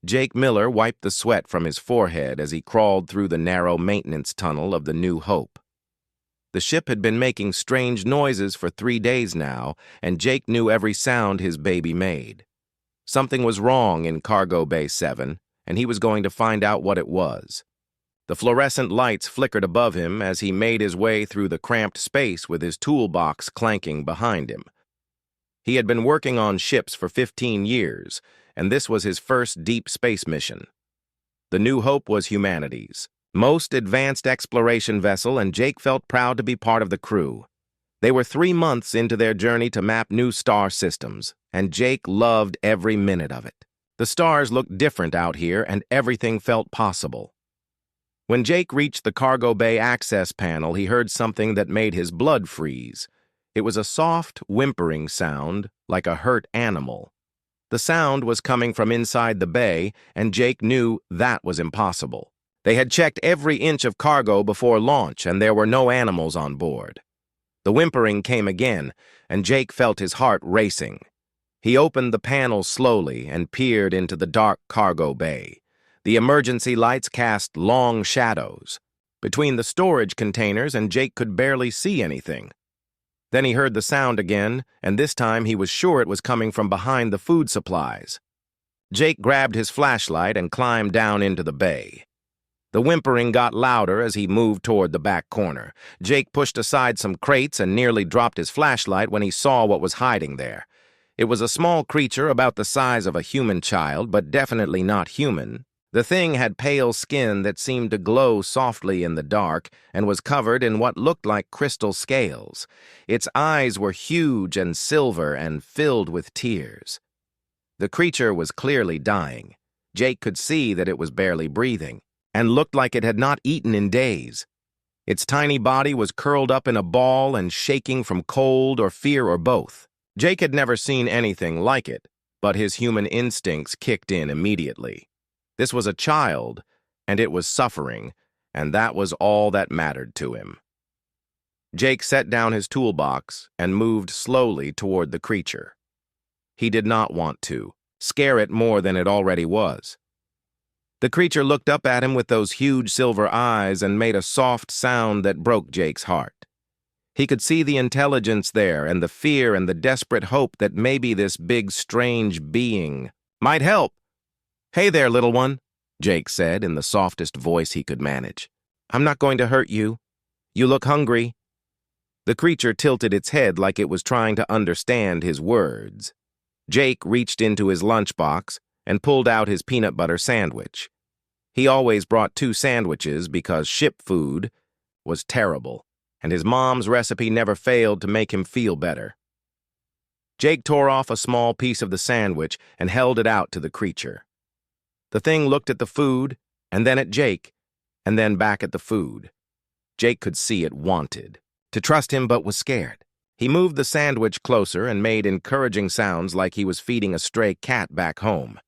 Jake Miller wiped the sweat from his forehead as he crawled through the narrow maintenance tunnel of the New Hope. The ship had been making strange noises for 3 days now, and Jake knew every sound his baby made. Something was wrong in Cargo Bay 7, and he was going to find out what it was. The fluorescent lights flickered above him as he made his way through the cramped space with his toolbox clanking behind him. He had been working on ships for 15 years, and this was his first deep space mission. The New Hope was humanity's most advanced exploration vessel, and Jake felt proud to be part of the crew. They were 3 months into their journey to map new star systems, and Jake loved every minute of it. The stars looked different out here, and everything felt possible. When Jake reached the cargo bay access panel, he heard something that made his blood freeze. It was a soft, whimpering sound, like a hurt animal. The sound was coming from inside the bay, and Jake knew that was impossible. They had checked every inch of cargo before launch, and there were no animals on board. The whimpering came again, and Jake felt his heart racing. He opened the panel slowly and peered into the dark cargo bay. The emergency lights cast long shadows between the storage containers, and Jake could barely see anything. Then he heard the sound again, and this time he was sure it was coming from behind the food supplies. Jake grabbed his flashlight and climbed down into the bay. The whimpering got louder as he moved toward the back corner. Jake pushed aside some crates and nearly dropped his flashlight when he saw what was hiding there. It was a small creature about the size of a human child, but definitely not human. The thing had pale skin that seemed to glow softly in the dark and was covered in what looked like crystal scales. Its eyes were huge and silver and filled with tears. The creature was clearly dying. Jake could see that it was barely breathing and looked like it had not eaten in days. Its tiny body was curled up in a ball and shaking from cold or fear or both. Jake had never seen anything like it, but his human instincts kicked in immediately. This was a child, and it was suffering, and that was all that mattered to him. Jake set down his toolbox and moved slowly toward the creature. He did not want to scare it more than it already was. The creature looked up at him with those huge silver eyes and made a soft sound that broke Jake's heart. He could see the intelligence there and the fear and the desperate hope that maybe this big, strange being might help. "Hey there, little one," Jake said in the softest voice he could manage. "I'm not going to hurt you. You look hungry." The creature tilted its head like it was trying to understand his words. Jake reached into his lunchbox and pulled out his peanut butter sandwich. He always brought 2 sandwiches because ship food was terrible, and his mom's recipe never failed to make him feel better. Jake tore off a small piece of the sandwich and held it out to the creature. The thing looked at the food, and then at Jake, and then back at the food. Jake could see it wanted to trust him but was scared. He moved the sandwich closer and made encouraging sounds like he was feeding a stray cat back home.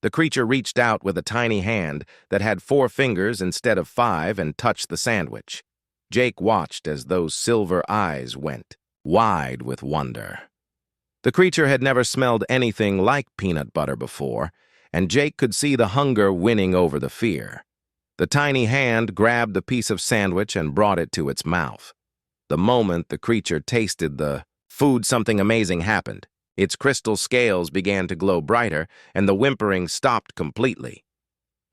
The creature reached out with a tiny hand that had 4 fingers instead of 5 and touched the sandwich. Jake watched as those silver eyes went wide with wonder. The creature had never smelled anything like peanut butter before, and Jake could see the hunger winning over the fear. The tiny hand grabbed the piece of sandwich and brought it to its mouth. The moment the creature tasted the food, something amazing happened. Its crystal scales began to glow brighter, and the whimpering stopped completely.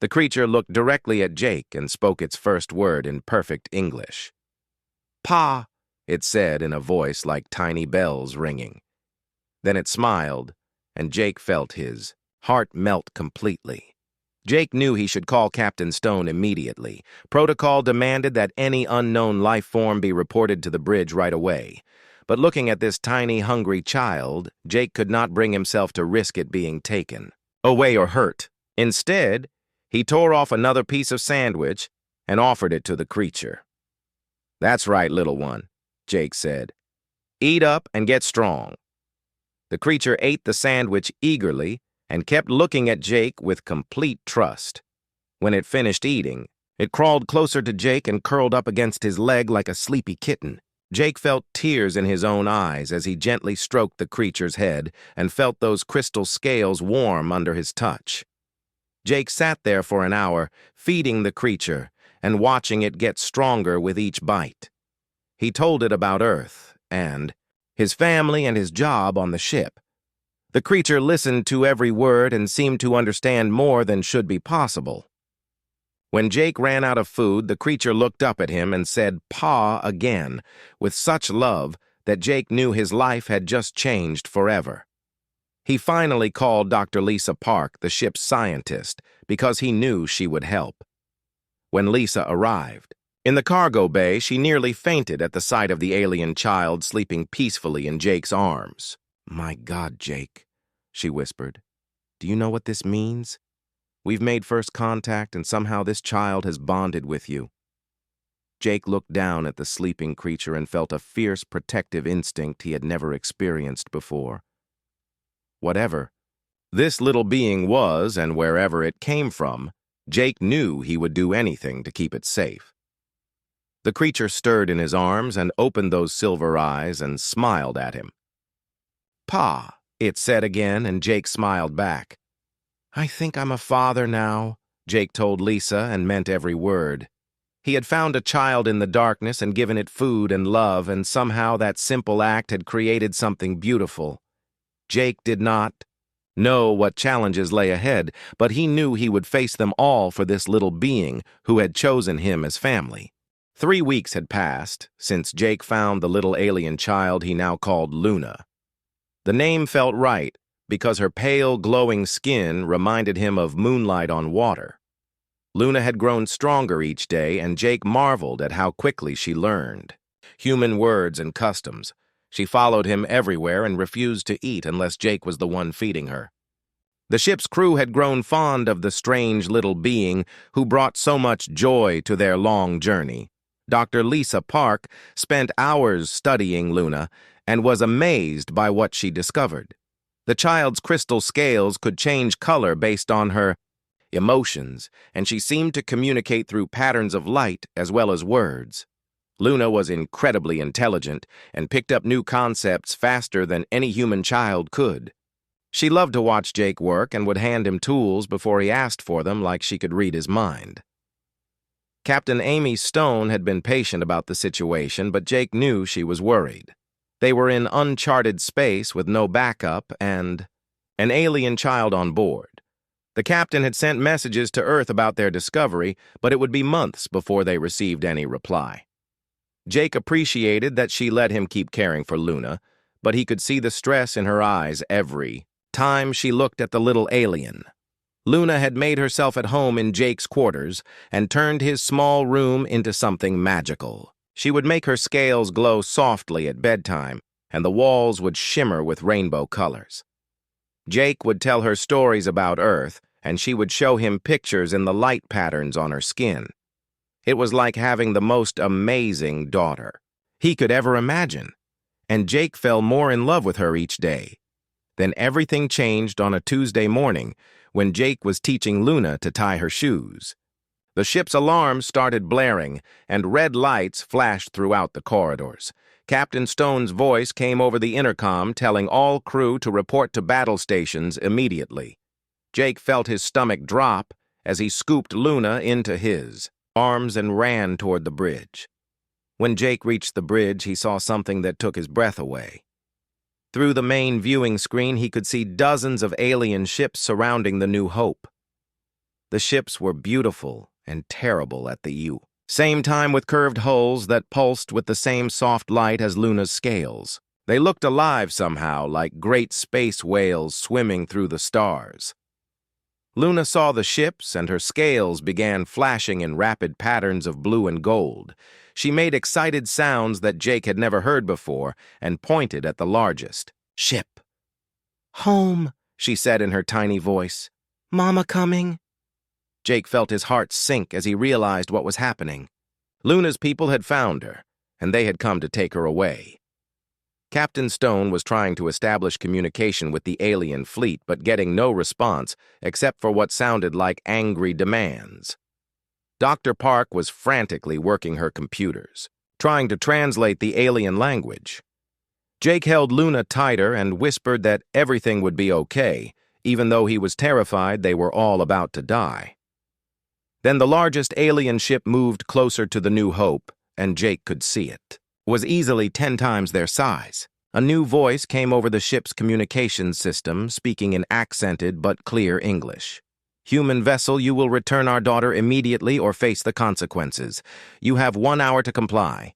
The creature looked directly at Jake and spoke its first word in perfect English. "Pa," it said in a voice like tiny bells ringing. Then it smiled, and Jake felt his heart melt completely. Jake knew he should call Captain Stone immediately. Protocol demanded that any unknown life form be reported to the bridge right away. But looking at this tiny, hungry child, Jake could not bring himself to risk it being taken away or hurt. Instead, he tore off another piece of sandwich and offered it to the creature. "That's right, little one," Jake said. "Eat up and get strong." The creature ate the sandwich eagerly and kept looking at Jake with complete trust. When it finished eating, it crawled closer to Jake and curled up against his leg like a sleepy kitten. Jake felt tears in his own eyes as he gently stroked the creature's head and felt those crystal scales warm under his touch. Jake sat there for an hour, feeding the creature and watching it get stronger with each bite. He told it about Earth and his family and his job on the ship. The creature listened to every word and seemed to understand more than should be possible. When Jake ran out of food, the creature looked up at him and said "Pa" again, with such love that Jake knew his life had just changed forever. He finally called Dr. Lisa Park, the ship's scientist, because he knew she would help. When Lisa arrived, in the cargo bay, she nearly fainted at the sight of the alien child sleeping peacefully in Jake's arms. "My God, Jake," she whispered. "Do you know what this means? We've made first contact, and somehow this child has bonded with you." Jake looked down at the sleeping creature and felt a fierce protective instinct he had never experienced before. Whatever this little being was, and wherever it came from, Jake knew he would do anything to keep it safe. The creature stirred in his arms and opened those silver eyes and smiled at him. "Pa," it said again, and Jake smiled back. "I think I'm a father now," Jake told Lisa, and meant every word. He had found a child in the darkness and given it food and love, and somehow that simple act had created something beautiful. Jake did not know what challenges lay ahead, but he knew he would face them all for this little being who had chosen him as family. 3 weeks had passed since Jake found the little alien child he now called Luna. The name felt right because her pale, glowing skin reminded him of moonlight on water. Luna had grown stronger each day, and Jake marveled at how quickly she learned human words and customs. She followed him everywhere and refused to eat unless Jake was the one feeding her. The ship's crew had grown fond of the strange little being who brought so much joy to their long journey. Dr. Lisa Park spent hours studying Luna and was amazed by what she discovered. The child's crystal scales could change color based on her emotions, and she seemed to communicate through patterns of light as well as words. Luna was incredibly intelligent and picked up new concepts faster than any human child could. She loved to watch Jake work and would hand him tools before he asked for them, like she could read his mind. Captain Amy Stone had been patient about the situation, but Jake knew she was worried. They were in uncharted space with no backup and an alien child on board. The captain had sent messages to Earth about their discovery, but it would be months before they received any reply. Jake appreciated that she let him keep caring for Luna, but he could see the stress in her eyes every time she looked at the little alien. Luna had made herself at home in Jake's quarters and turned his small room into something magical. She would make her scales glow softly at bedtime, and the walls would shimmer with rainbow colors. Jake would tell her stories about Earth, and she would show him pictures in the light patterns on her skin. It was like having the most amazing daughter he could ever imagine, and Jake fell more in love with her each day. Then everything changed on a Tuesday morning when Jake was teaching Luna to tie her shoes. The ship's alarms started blaring, and red lights flashed throughout the corridors. Captain Stone's voice came over the intercom telling all crew to report to battle stations immediately. Jake felt his stomach drop as he scooped Luna into his arms and ran toward the bridge. When Jake reached the bridge, he saw something that took his breath away. Through the main viewing screen, he could see dozens of alien ships surrounding the New Hope. The ships were beautiful and terrible at the same time, with curved hulls that pulsed with the same soft light as Luna's scales. They looked alive somehow, like great space whales swimming through the stars. Luna saw the ships, and her scales began flashing in rapid patterns of blue and gold. She made excited sounds that Jake had never heard before and pointed at the largest ship. "Home," she said in her tiny voice. "Mama coming?" Jake felt his heart sink as he realized what was happening. Luna's people had found her, and they had come to take her away. Captain Stone was trying to establish communication with the alien fleet, but getting no response except for what sounded like angry demands. Dr. Park was frantically working her computers, trying to translate the alien language. Jake held Luna tighter and whispered that everything would be okay, Even though he was terrified, they were all about to die. Then the largest alien ship moved closer to the New Hope, and Jake could see it. It was easily 10 times their size. A new voice came over the ship's communications system, speaking in accented but clear English. "Human vessel, you will return our daughter immediately or face the consequences. You have 1 hour to comply."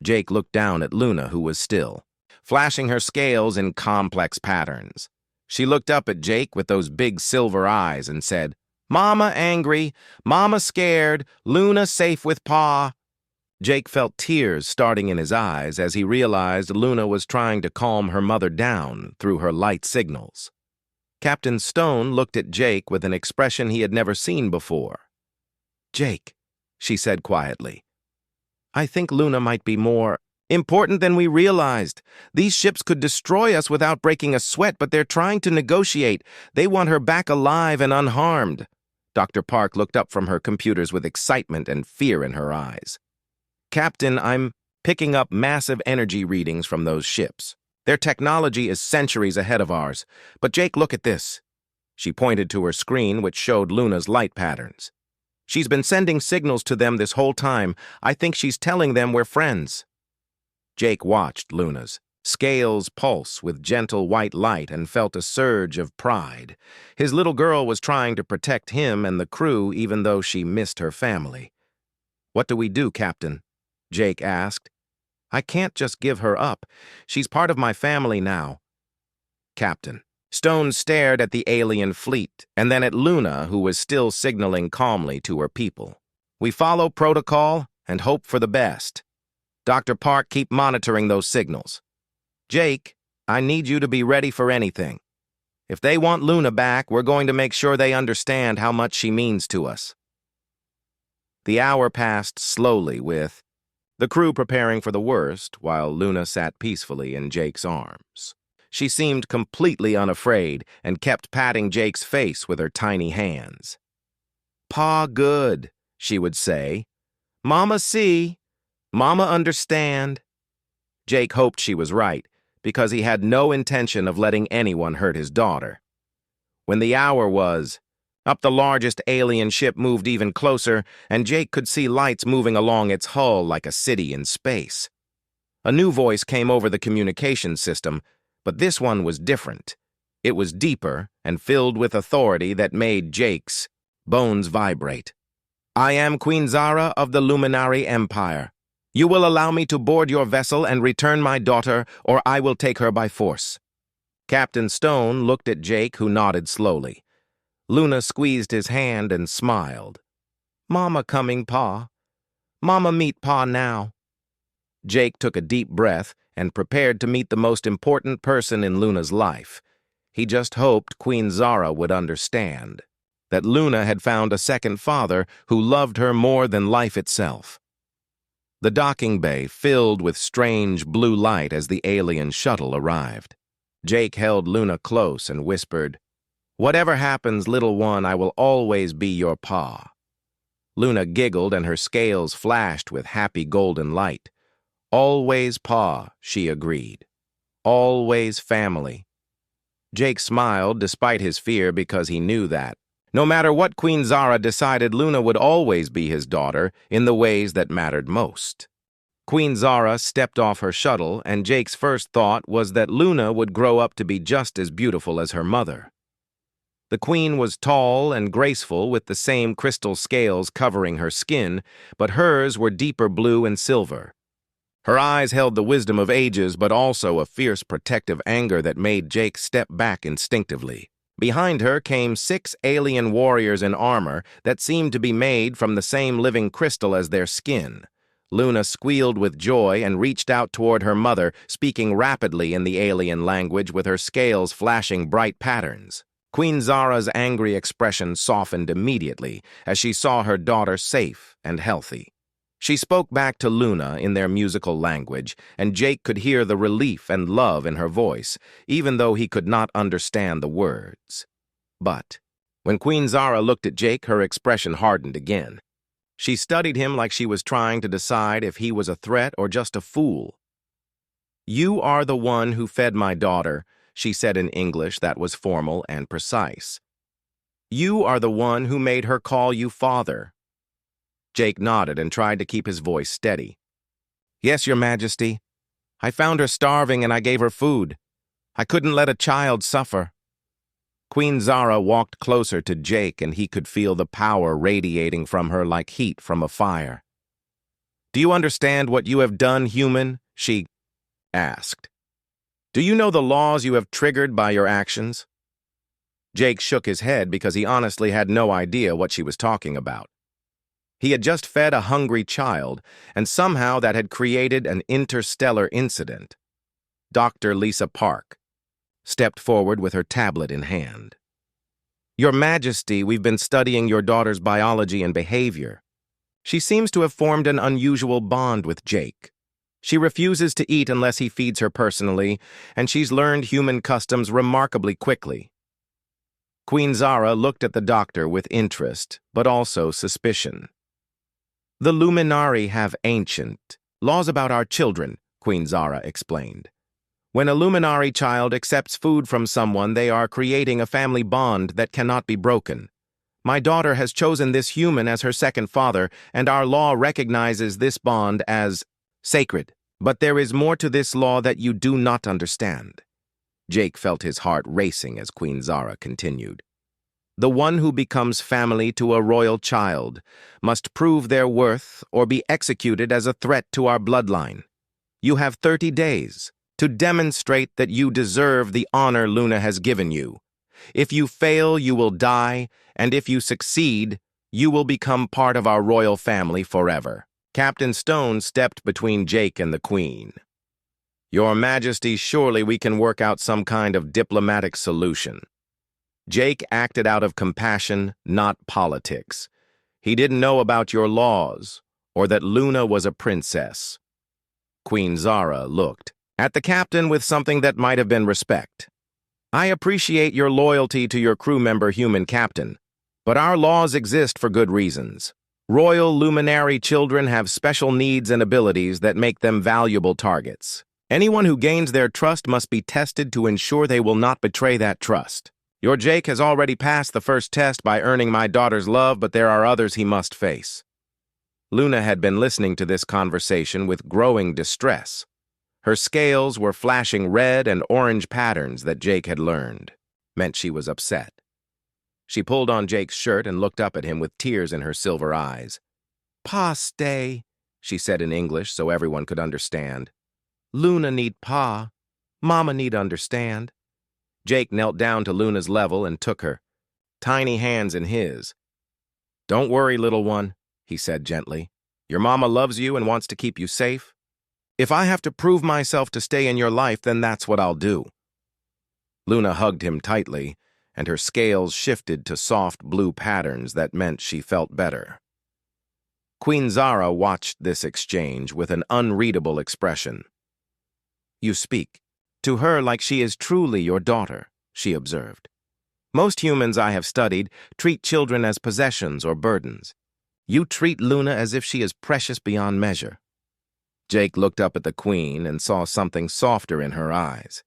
Jake looked down at Luna, who was still, flashing her scales in complex patterns. She looked up at Jake with those big silver eyes and said, "Mama angry, Mama scared, Luna safe with Pa." Jake felt tears starting in his eyes as he realized Luna was trying to calm her mother down through her light signals. Captain Stone looked at Jake with an expression he had never seen before. "Jake," she said quietly, "I think Luna might be more important than we realized. These ships could destroy us without breaking a sweat, but they're trying to negotiate. They want her back alive and unharmed." Dr. Park looked up from her computers with excitement and fear in her eyes. "Captain, I'm picking up massive energy readings from those ships. Their technology is centuries ahead of ours. But Jake, look at this." She pointed to her screen, which showed Luna's light patterns. "She's been sending signals to them this whole time. I think she's telling them we're friends." Jake watched Luna's scales pulse with gentle white light and felt a surge of pride. His little girl was trying to protect him and the crew even though she missed her family. "What do we do, Captain?" Jake asked. "I can't just give her up. She's part of my family now." "Captain." Stone stared at the alien fleet and then at Luna, who was still signaling calmly to her people. "We follow protocol and hope for the best. Dr. Park, keep monitoring those signals. Jake, I need you to be ready for anything. If they want Luna back, we're going to make sure they understand how much she means to us." The hour passed slowly with the crew preparing for the worst while Luna sat peacefully in Jake's arms. She seemed completely unafraid and kept patting Jake's face with her tiny hands. "Pa good," she would say. "Mama see. Mama understand." Jake hoped she was right, because he had no intention of letting anyone hurt his daughter. When the hour was up, the largest alien ship moved even closer, and Jake could see lights moving along its hull like a city in space. A new voice came over the communication system, but this one was different. It was deeper and filled with authority that made Jake's bones vibrate. "I am Queen Zara of the Luminary Empire. You will allow me to board your vessel and return my daughter, or I will take her by force." Captain Stone looked at Jake, who nodded slowly. Luna squeezed his hand and smiled. "Mama coming, Pa. Mama meet Pa now." Jake took a deep breath and prepared to meet the most important person in Luna's life. He just hoped Queen Zara would understand that Luna had found a second father who loved her more than life itself. The docking bay filled with strange blue light as the alien shuttle arrived. Jake held Luna close and whispered, "Whatever happens, little one, I will always be your Pa." Luna giggled and her scales flashed with happy golden light. "Always Pa," she agreed. "Always family." Jake smiled despite his fear because he knew that, no matter what Queen Zara decided, Luna would always be his daughter in the ways that mattered most. Queen Zara stepped off her shuttle, and Jake's first thought was that Luna would grow up to be just as beautiful as her mother. The queen was tall and graceful with the same crystal scales covering her skin, but hers were deeper blue and silver. Her eyes held the wisdom of ages, but also a fierce protective anger that made Jake step back instinctively. Behind her came 6 alien warriors in armor that seemed to be made from the same living crystal as their skin. Luna squealed with joy and reached out toward her mother, speaking rapidly in the alien language with her scales flashing bright patterns. Queen Zara's angry expression softened immediately as she saw her daughter safe and healthy. She spoke back to Luna in their musical language, and Jake could hear the relief and love in her voice, even though he could not understand the words. But when Queen Zara looked at Jake, her expression hardened again. She studied him like she was trying to decide if he was a threat or just a fool. "You are the one who fed my daughter. she said in English that was formal and precise. "You are the one who made her call you father." Jake nodded and tried to keep his voice steady. "Yes, Your Majesty. I found her starving and I gave her food. I couldn't let a child suffer." Queen Zara walked closer to Jake and he could feel the power radiating from her like heat from a fire. "Do you understand what you have done, human?" she asked. "Do you know the laws you have triggered by your actions?" Jake shook his head because he honestly had no idea what she was talking about. He had just fed a hungry child, and somehow that had created an interstellar incident. Dr. Lisa Park stepped forward with her tablet in hand. "Your Majesty, we've been studying your daughter's biology and behavior. She seems to have formed an unusual bond with Jake. She refuses to eat unless he feeds her personally, and she's learned human customs remarkably quickly." Queen Zara looked at the doctor with interest, but also suspicion. "The Luminari have ancient laws about our children," Queen Zara explained. "When a Luminari child accepts food from someone, they are creating a family bond that cannot be broken. My daughter has chosen this human as her second father, and our law recognizes this bond as sacred. But there is more to this law that you do not understand." Jake felt his heart racing as Queen Zara continued. "The one who becomes family to a royal child must prove their worth or be executed as a threat to our bloodline. You have 30 days to demonstrate that you deserve the honor Luna has given you. If you fail, you will die, and if you succeed, you will become part of our royal family forever." Captain Stone stepped between Jake and the Queen. "Your Majesty, surely we can work out some kind of diplomatic solution." Jake acted out of compassion, not politics. He didn't know about your laws, or that Luna was a princess. Queen Zara looked at the captain with something that might have been respect. "I appreciate your loyalty to your crew member, human captain, but our laws exist for good reasons. Royal luminary children have special needs and abilities that make them valuable targets. Anyone who gains their trust must be tested to ensure they will not betray that trust. Your Jake has already passed the first test by earning my daughter's love, but there are others he must face." Luna had been listening to this conversation with growing distress. Her scales were flashing red and orange patterns that Jake had learned. Meant she was upset. She pulled on Jake's shirt and looked up at him with tears in her silver eyes. "Pa, stay," she said in English so everyone could understand. "Luna need Pa. Mama need understand." Jake knelt down to Luna's level and took her, tiny hands in his. "Don't worry, little one," he said gently. "Your mama loves you and wants to keep you safe. If I have to prove myself to stay in your life, then that's what I'll do." Luna hugged him tightly, and her scales shifted to soft blue patterns that meant she felt better. Queen Zara watched this exchange with an unreadable expression. "You speak to her like she is truly your daughter," she observed. "Most humans I have studied treat children as possessions or burdens. You treat Luna as if she is precious beyond measure." Jake looked up at the Queen and saw something softer in her eyes.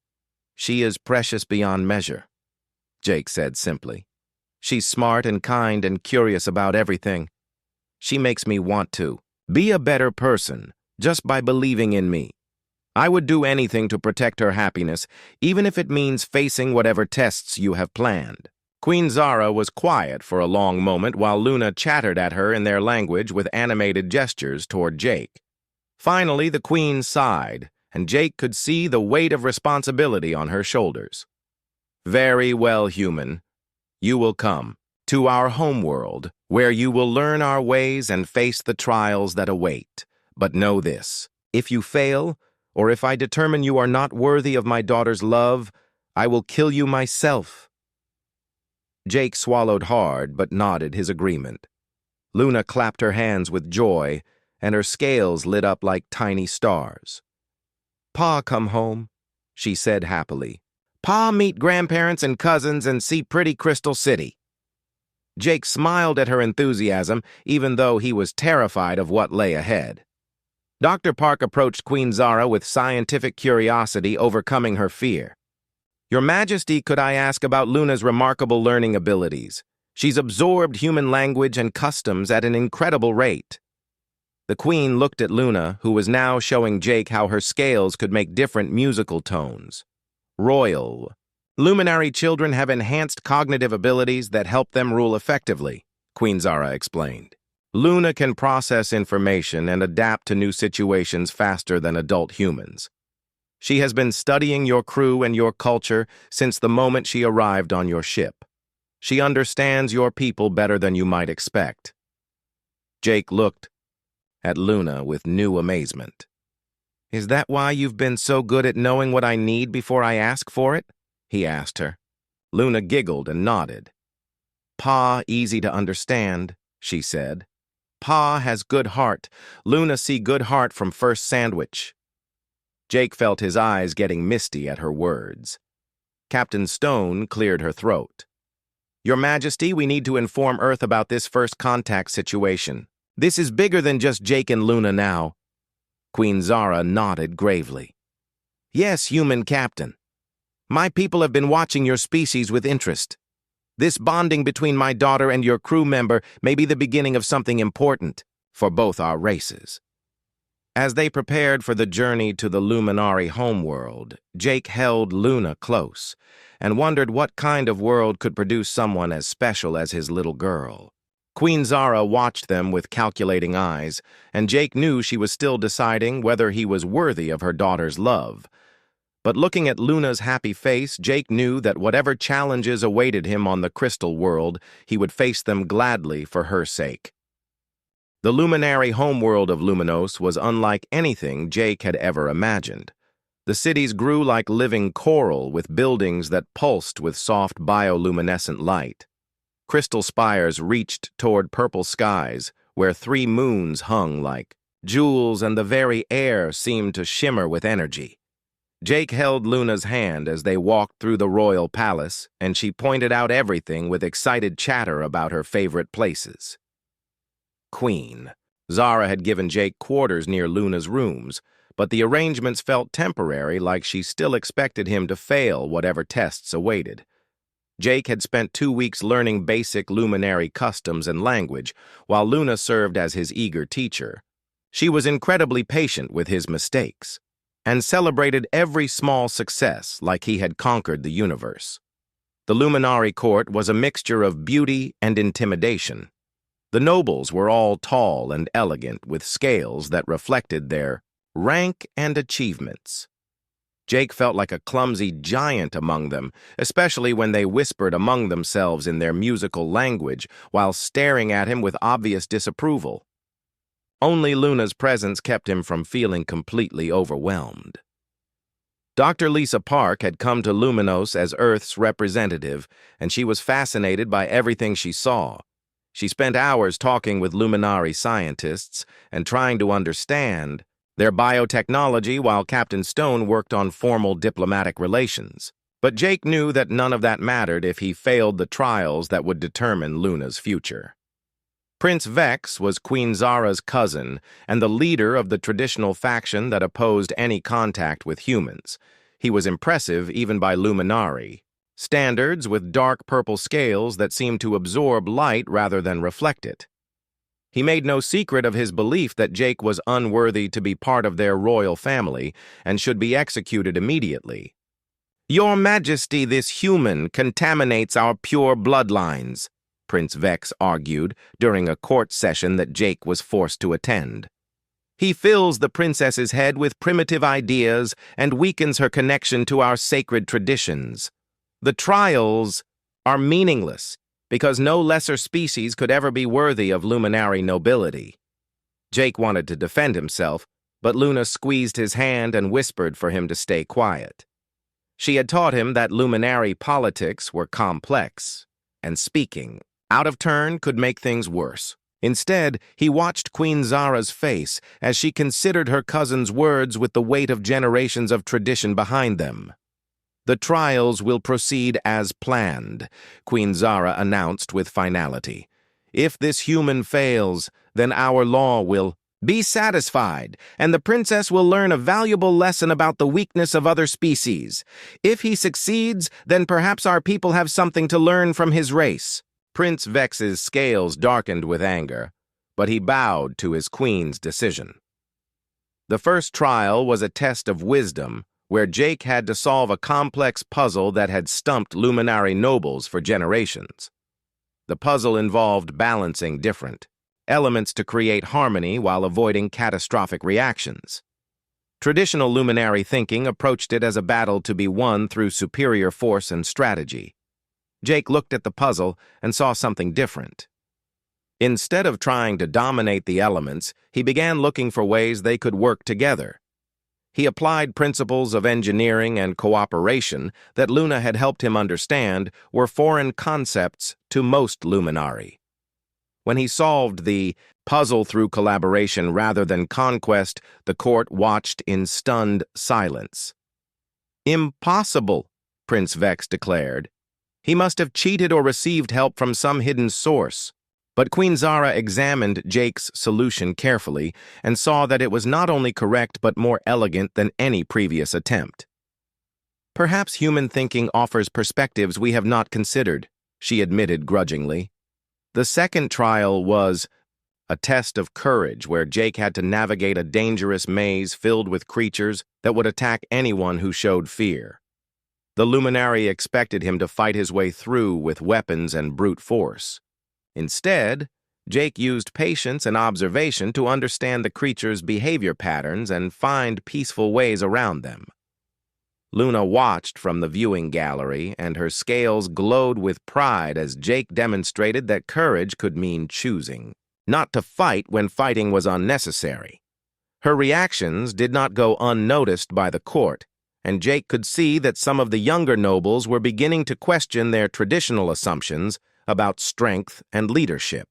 "She is precious beyond measure," Jake said simply. "She's smart and kind and curious about everything. She makes me want to be a better person just by believing in me. I would do anything to protect her happiness, even if it means facing whatever tests you have planned." Queen Zara was quiet for a long moment while Luna chattered at her in their language with animated gestures toward Jake. Finally, the Queen sighed, and Jake could see the weight of responsibility on her shoulders. "Very well, human. You will come to our homeworld, where you will learn our ways and face the trials that await. But know this, if you fail, or if I determine you are not worthy of my daughter's love, I will kill you myself." Jake swallowed hard but nodded his agreement. Luna clapped her hands with joy, and her scales lit up like tiny stars. "Pa come home," she said happily. "Pa meet grandparents and cousins and see pretty Crystal City." Jake smiled at her enthusiasm, even though he was terrified of what lay ahead. Dr. Park approached Queen Zara with scientific curiosity overcoming her fear. Your Majesty, could I ask about Luna's remarkable learning abilities? She's absorbed human language and customs at an incredible rate. The Queen looked at Luna, who was now showing Jake how her scales could make different musical tones. Royal. Luminary children have enhanced cognitive abilities that help them rule effectively, Queen Zara explained. Luna can process information and adapt to new situations faster than adult humans. She has been studying your crew and your culture since the moment she arrived on your ship. She understands your people better than you might expect. Jake looked at Luna with new amazement. Is that why you've been so good at knowing what I need before I ask for it? He asked her. Luna giggled and nodded. Pa easy to understand, she said. Pa has good heart. Luna see good heart from first sandwich. Jake felt his eyes getting misty at her words. Captain Stone cleared her throat. Your Majesty, we need to inform Earth about this first contact situation. This is bigger than just Jake and Luna now. Queen Zara nodded gravely. Yes, human captain. My people have been watching your species with interest. This bonding between my daughter and your crew member may be the beginning of something important for both our races. As they prepared for the journey to the Luminari homeworld, Jake held Luna close and wondered what kind of world could produce someone as special as his little girl. Queen Zara watched them with calculating eyes, and Jake knew she was still deciding whether he was worthy of her daughter's love. But looking at Luna's happy face, Jake knew that whatever challenges awaited him on the crystal world, he would face them gladly for her sake. The luminary homeworld of Luminos was unlike anything Jake had ever imagined. The cities grew like living coral with buildings that pulsed with soft bioluminescent light. Crystal spires reached toward purple skies, where 3 moons hung like jewels, and the very air seemed to shimmer with energy. Jake held Luna's hand as they walked through the royal palace, and she pointed out everything with excited chatter about her favorite places. Queen. Zara had given Jake quarters near Luna's rooms, but the arrangements felt temporary, like she still expected him to fail whatever tests awaited. Jake had spent 2 weeks learning basic luminary customs and language, while Luna served as his eager teacher. She was incredibly patient with his mistakes, and celebrated every small success like he had conquered the universe. The Luminari court was a mixture of beauty and intimidation. The nobles were all tall and elegant, with scales that reflected their rank and achievements. Jake felt like a clumsy giant among them, especially when they whispered among themselves in their musical language while staring at him with obvious disapproval. Only Luna's presence kept him from feeling completely overwhelmed. Dr. Lisa Park had come to Luminos as Earth's representative, and she was fascinated by everything she saw. She spent hours talking with Luminari scientists and trying to understand their biotechnology while Captain Stone worked on formal diplomatic relations. But Jake knew that none of that mattered if he failed the trials that would determine Luna's future. Prince Vex was Queen Zara's cousin and the leader of the traditional faction that opposed any contact with humans. He was impressive even by Luminari standards, with dark purple scales that seemed to absorb light rather than reflect it. He made no secret of his belief that Jake was unworthy to be part of their royal family and should be executed immediately. Your Majesty, this human contaminates our pure bloodlines, Prince Vex argued during a court session that Jake was forced to attend. He fills the princess's head with primitive ideas and weakens her connection to our sacred traditions. The trials are meaningless, because no lesser species could ever be worthy of luminary nobility. Jake wanted to defend himself, but Luna squeezed his hand and whispered for him to stay quiet. She had taught him that luminary politics were complex, and speaking out of turn could make things worse. Instead, he watched Queen Zara's face as she considered her cousin's words with the weight of generations of tradition behind them. The trials will proceed as planned, Queen Zara announced with finality. If this human fails, then our law will Be satisfied, and the princess will learn a valuable lesson about the weakness of other species. If he succeeds, then perhaps our people have something to learn from his race." Prince Vex's scales darkened with anger, but he bowed to his queen's decision. The first trial was a test of wisdom, where Jake had to solve a complex puzzle that had stumped luminary nobles for generations. The puzzle involved balancing different elements to create harmony while avoiding catastrophic reactions. Traditional luminary thinking approached it as a battle to be won through superior force and strategy. Jake looked at the puzzle and saw something different. Instead of trying to dominate the elements, he began looking for ways they could work together. He applied principles of engineering and cooperation that Luna had helped him understand were foreign concepts to most luminari. When he solved the puzzle through collaboration rather than conquest, the court watched in stunned silence. "Impossible," Prince Vex declared. "He must have cheated or received help from some hidden source." But Queen Zara examined Jake's solution carefully and saw that it was not only correct but more elegant than any previous attempt. "Perhaps human thinking offers perspectives we have not considered," she admitted grudgingly. The second trial was a test of courage where Jake had to navigate a dangerous maze filled with creatures that would attack anyone who showed fear. The luminary expected him to fight his way through with weapons and brute force. Instead, Jake used patience and observation to understand the creatures' behavior patterns and find peaceful ways around them. Luna watched from the viewing gallery, and her scales glowed with pride as Jake demonstrated that courage could mean choosing not to fight when fighting was unnecessary. Her reactions did not go unnoticed by the court, and Jake could see that some of the younger nobles were beginning to question their traditional assumptions about strength and leadership.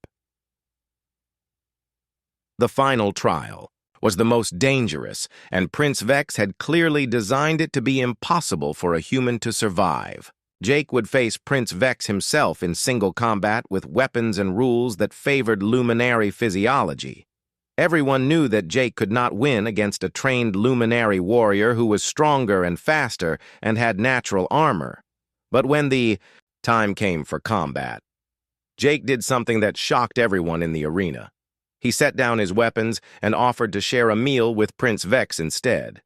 The final trial was the most dangerous, and Prince Vex had clearly designed it to be impossible for a human to survive. Jake would face Prince Vex himself in single combat with weapons and rules that favored luminary physiology. Everyone knew that Jake could not win against a trained luminary warrior who was stronger and faster and had natural armor. But when the time came for combat, Jake did something that shocked everyone in the arena. He set down his weapons and offered to share a meal with Prince Vex instead.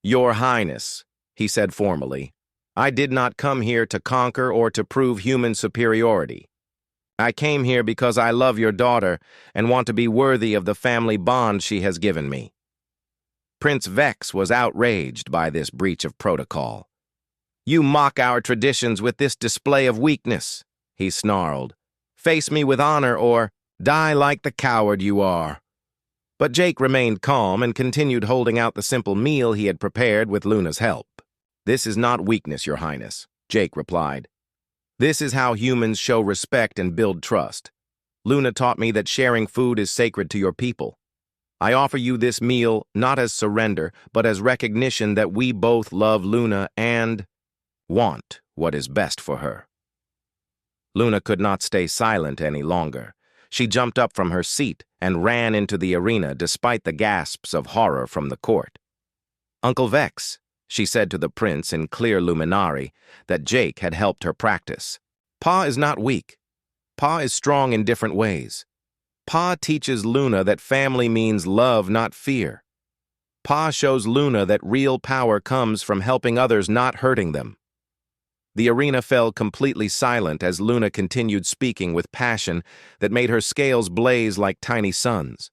"Your Highness," he said formally, "I did not come here to conquer or to prove human superiority. I came here because I love your daughter and want to be worthy of the family bond she has given me." Prince Vex was outraged by this breach of protocol. "You mock our traditions with this display of weakness," he snarled. "Face me with honor or die like the coward you are." But Jake remained calm and continued holding out the simple meal he had prepared with Luna's help. "This is not weakness, Your Highness," Jake replied. "This is how humans show respect and build trust. Luna taught me that sharing food is sacred to your people. I offer you this meal not as surrender, but as recognition that we both love Luna and want what is best for her." Luna could not stay silent any longer. She jumped up from her seat and ran into the arena despite the gasps of horror from the court. "Uncle Vex," she said to the prince in clear luminari that Jake had helped her practice. "Pa is not weak. Pa is strong in different ways. Pa teaches Luna that family means love, not fear. Pa shows Luna that real power comes from helping others, not hurting them." The arena fell completely silent as Luna continued speaking with passion that made her scales blaze like tiny suns.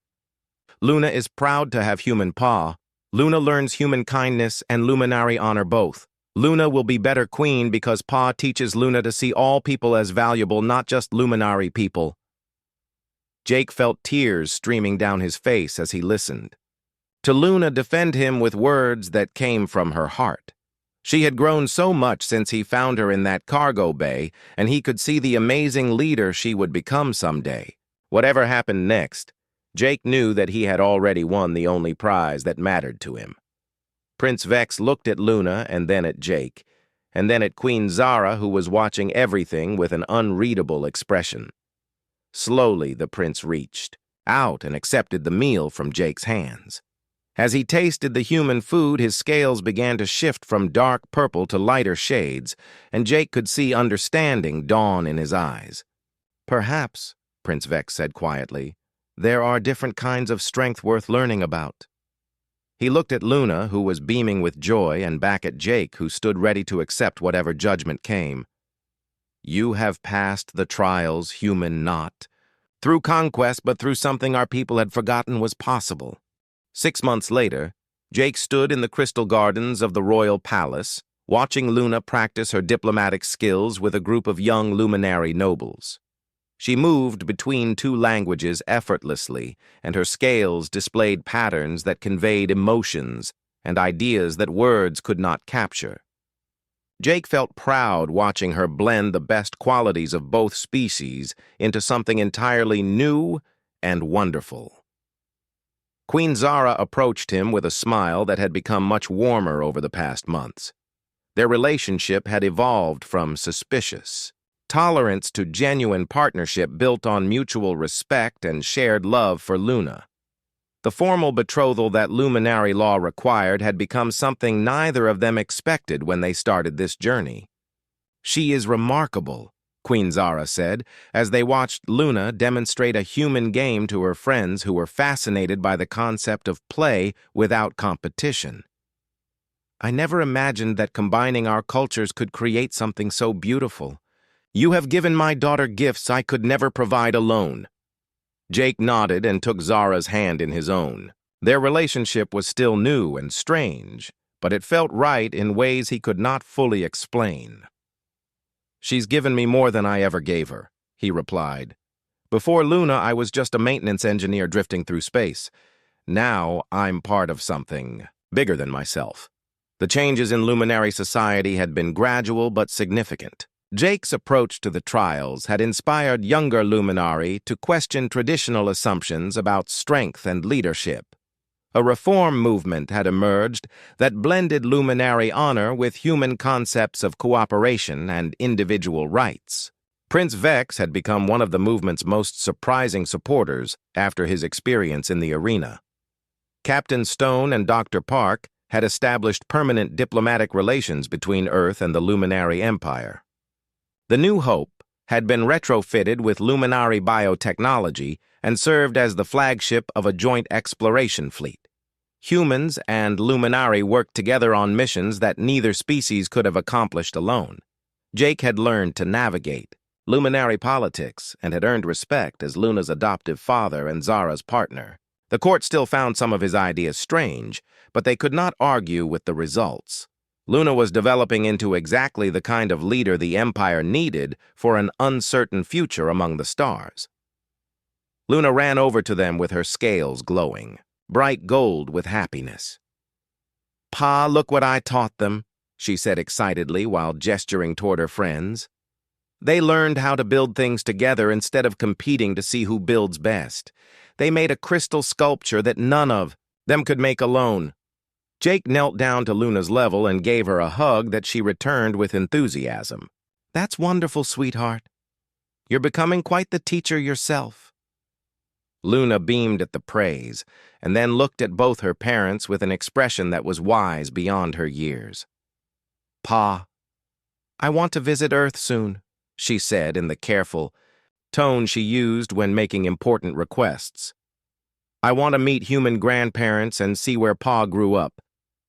"Luna is proud to have human Pa. Luna learns human kindness and luminary honor both. Luna will be better queen because Pa teaches Luna to see all people as valuable, not just luminary people." Jake felt tears streaming down his face as he listened. To Luna defend him with words that came from her heart. She had grown so much since he found her in that cargo bay, and he could see the amazing leader she would become someday. Whatever happened next, Jake knew that he had already won the only prize that mattered to him. Prince Vex looked at Luna and then at Jake, and then at Queen Zara, who was watching everything with an unreadable expression. Slowly, the prince reached. out and accepted the meal from Jake's hands. As he tasted the human food, his scales began to shift from dark purple to lighter shades, and Jake could see understanding dawn in his eyes. "Perhaps," Prince Vex said quietly, "there are different kinds of strength worth learning about." He looked at Luna, who was beaming with joy, and back at Jake, who stood ready to accept whatever judgment came. "You have passed the trials, human not, through conquest, but through something our people had forgotten was possible." 6 months later, Jake stood in the crystal gardens of the royal palace, watching Luna practice her diplomatic skills with a group of young luminary nobles. She moved between two languages effortlessly, and her scales displayed patterns that conveyed emotions and ideas that words could not capture. Jake felt proud watching her blend the best qualities of both species into something entirely new and wonderful. Queen Zara approached him with a smile that had become much warmer over the past months. Their relationship had evolved from suspicious tolerance to genuine partnership built on mutual respect and shared love for Luna. The formal betrothal that luminary law required had become something neither of them expected when they started this journey. "She is remarkable," Queen Zara said, as they watched Luna demonstrate a human game to her friends who were fascinated by the concept of play without competition. "I never imagined that combining our cultures could create something so beautiful. You have given my daughter gifts I could never provide alone." Jake nodded and took Zara's hand in his own. Their relationship was still new and strange, but it felt right in ways he could not fully explain. "She's given me more than I ever gave her," he replied. "Before Luna, I was just a maintenance engineer drifting through space. Now I'm part of something bigger than myself." The changes in luminary society had been gradual but significant. Jake's approach to the trials had inspired younger luminari to question traditional assumptions about strength and leadership. A reform movement had emerged that blended luminary honor with human concepts of cooperation and individual rights. Prince Vex had become one of the movement's most surprising supporters after his experience in the arena. Captain Stone and Dr. Park had established permanent diplomatic relations between Earth and the Luminary Empire. The New Hope had been retrofitted with Luminary biotechnology and served as the flagship of a joint exploration fleet. Humans and Luminari worked together on missions that neither species could have accomplished alone. Jake had learned to navigate Luminary politics and had earned respect as Luna's adoptive father and Zara's partner. The court still found some of his ideas strange, but they could not argue with the results. Luna was developing into exactly the kind of leader the Empire needed for an uncertain future among the stars. Luna ran over to them with her scales glowing, bright gold with happiness. "Pa, look what I taught them," she said excitedly while gesturing toward her friends. "They learned how to build things together instead of competing to see who builds best. They made a crystal sculpture that none of them could make alone." Jake knelt down to Luna's level and gave her a hug that she returned with enthusiasm. "That's wonderful, sweetheart. You're becoming quite the teacher yourself." Luna beamed at the praise, and then looked at both her parents with an expression that was wise beyond her years. "Pa, I want to visit Earth soon," she said in the careful tone she used when making important requests. "I want to meet human grandparents and see where Pa grew up.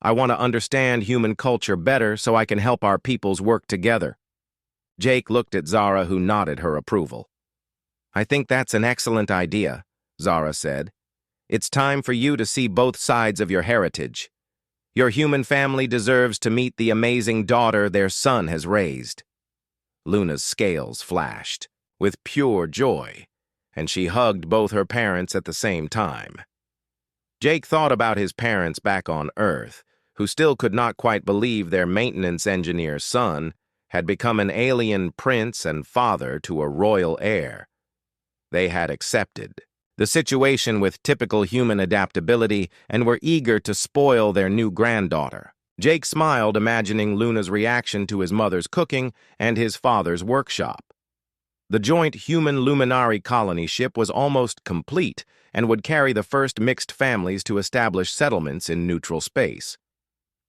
I want to understand human culture better so I can help our peoples work together." Jake looked at Zara, who nodded her approval. "I think that's an excellent idea," Zara said. "It's time for you to see both sides of your heritage. Your human family deserves to meet the amazing daughter their son has raised." Luna's scales flashed with pure joy, and she hugged both her parents at the same time. Jake thought about his parents back on Earth, who still could not quite believe their maintenance engineer's son had become an alien prince and father to a royal heir. They had accepted the situation with typical human adaptability and were eager to spoil their new granddaughter. Jake smiled, imagining Luna's reaction to his mother's cooking and his father's workshop. The joint human luminary colony ship was almost complete and would carry the first mixed families to establish settlements in neutral space.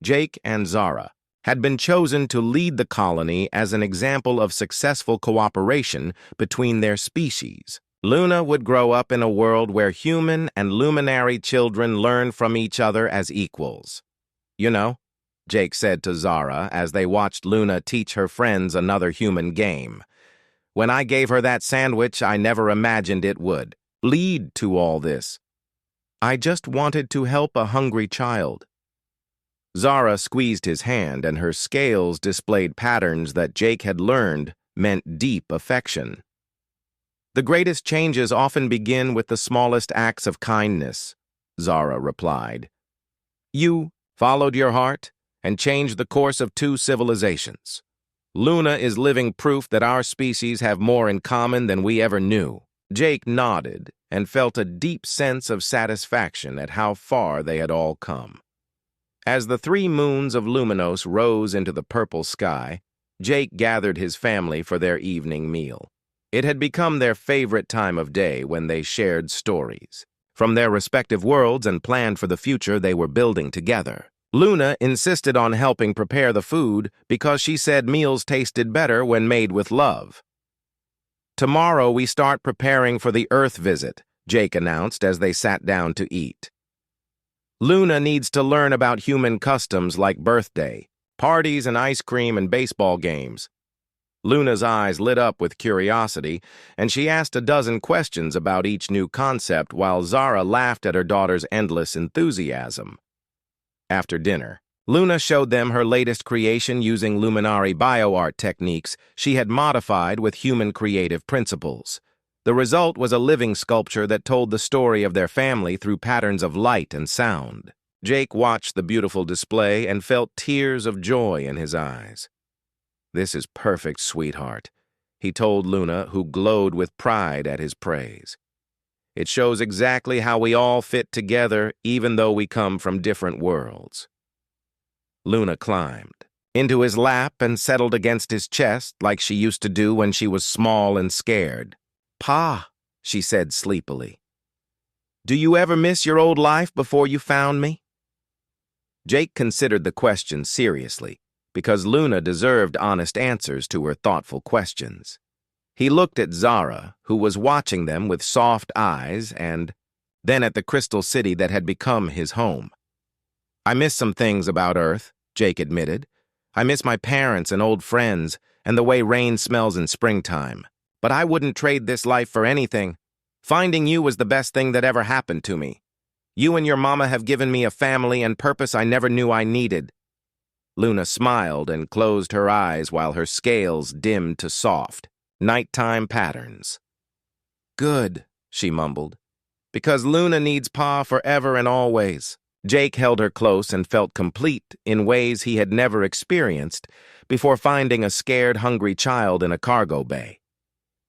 Jake and Zara had been chosen to lead the colony as an example of successful cooperation between their species. Luna would grow up in a world where human and luminary children learn from each other as equals. You know, Jake said to Zara as they watched Luna teach her friends another human game. When I gave her that sandwich, I never imagined it would lead to all this. I just wanted to help a hungry child. Zara squeezed his hand, and her scales displayed patterns that Jake had learned meant deep affection. The greatest changes often begin with the smallest acts of kindness, Zara replied. You followed your heart and changed the course of 2 civilizations. Luna is living proof that our species have more in common than we ever knew. Jake nodded and felt a deep sense of satisfaction at how far they had all come. As the 3 moons of Luminos rose into the purple sky, Jake gathered his family for their evening meal. It had become their favorite time of day when they shared stories from their respective worlds and planned for the future they were building together. Luna insisted on helping prepare the food because she said meals tasted better when made with love. Tomorrow we start preparing for the Earth visit, Jake announced as they sat down to eat. Luna needs to learn about human customs like birthday, parties and ice cream and baseball games. Luna's eyes lit up with curiosity, and she asked a dozen questions about each new concept while Zara laughed at her daughter's endless enthusiasm. After dinner, Luna showed them her latest creation using Luminari bioart techniques she had modified with human creative principles. The result was a living sculpture that told the story of their family through patterns of light and sound. Jake watched the beautiful display and felt tears of joy in his eyes. This is perfect, sweetheart, he told Luna, who glowed with pride at his praise. It shows exactly how we all fit together, even though we come from different worlds. Luna climbed into his lap and settled against his chest like she used to do when she was small and scared. Pa, she said sleepily. Do you ever miss your old life before you found me? Jake considered the question seriously, because Luna deserved honest answers to her thoughtful questions. He looked at Zara, who was watching them with soft eyes, and then at the crystal city that had become his home. I miss some things about Earth, Jake admitted. I miss my parents and old friends, and the way rain smells in springtime. But I wouldn't trade this life for anything. Finding you was the best thing that ever happened to me. You and your mama have given me a family and purpose I never knew I needed. Luna smiled and closed her eyes while her scales dimmed to soft, nighttime patterns. Good, she mumbled, because Luna needs Pa forever and always. Jake held her close and felt complete in ways he had never experienced before finding a scared, hungry child in a cargo bay.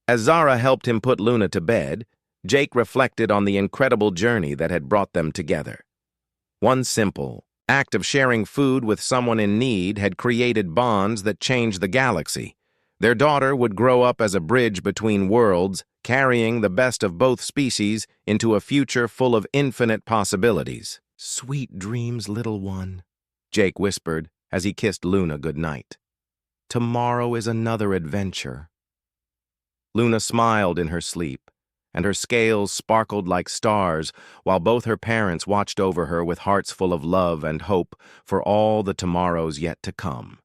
As Zara helped him put Luna to bed, Jake reflected on the incredible journey that had brought them together. One simple act of sharing food with someone in need had created bonds that changed the galaxy. Their daughter would grow up as a bridge between worlds, carrying the best of both species into a future full of infinite possibilities. Sweet dreams, little one, Jake whispered as he kissed Luna goodnight. Tomorrow is another adventure. Luna smiled in her sleep, and her scales sparkled like stars while both her parents watched over her with hearts full of love and hope for all the tomorrows yet to come.